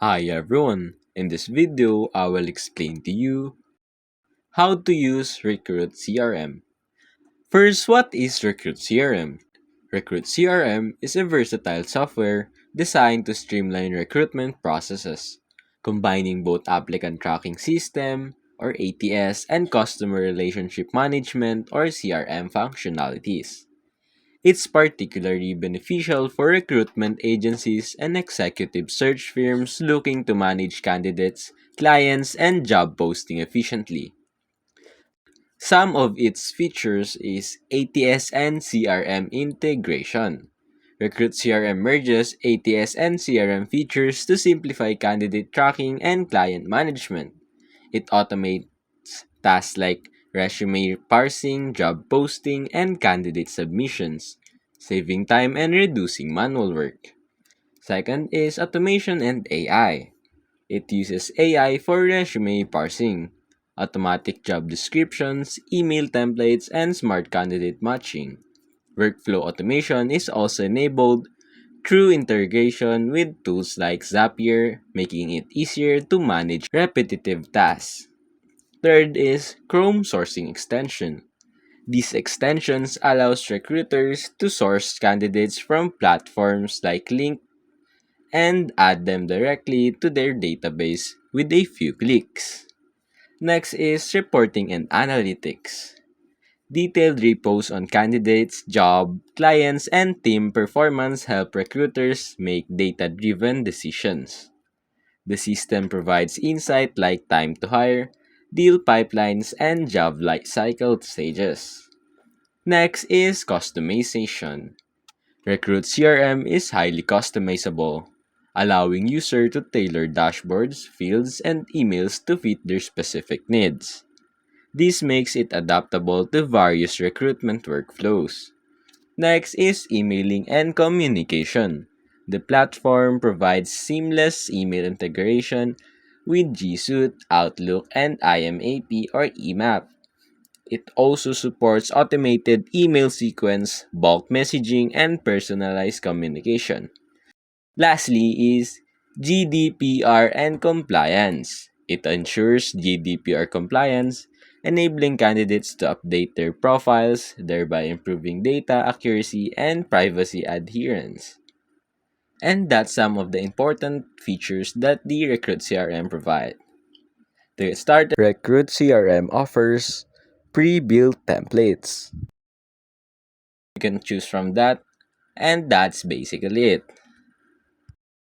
Hi everyone, in this video I will explain to you how to use Recruit CRM. First, what is Recruit CRM? Recruit CRM is a versatile software designed to streamline recruitment processes, combining both applicant tracking system or ATS and customer relationship management or CRM functionalities. It's particularly beneficial for recruitment agencies and executive search firms looking to manage candidates, clients, and job posting efficiently. Some of its features is ATS and CRM integration. Recruit CRM merges ATS and CRM features to simplify candidate tracking and client management. It automates tasks like resume parsing, job posting, and candidate submissions, saving time and reducing manual work. Second is automation and AI. It uses AI for resume parsing, automatic job descriptions, email templates, and smart candidate matching. Workflow automation is also enabled through integration with tools like Zapier, making it easier to manage repetitive tasks. Third is Chrome Sourcing Extension. These extensions allows recruiters to source candidates from platforms like LinkedIn and add them directly to their database with a few clicks. Next is reporting and analytics. Detailed reports on candidates, job, clients, and team performance help recruiters make data-driven decisions. The system provides insight like time to hire, deal pipelines, and job life cycle stages. Next is customization. Recruit CRM is highly customizable, allowing users to tailor dashboards, fields, and emails to fit their specific needs. This makes it adaptable to various recruitment workflows. Next is emailing and communication. The platform provides seamless email integration with G Suite, Outlook, and IMAP or EMAP. It also supports automated email sequence, bulk messaging, and personalized communication. Lastly is GDPR and compliance. It ensures GDPR compliance, enabling candidates to update their profiles, thereby improving data accuracy and privacy adherence. And that's some of the important features that the Recruit CRM provide. To get started, Recruit CRM offers pre-built templates. You can choose from that, and that's basically it.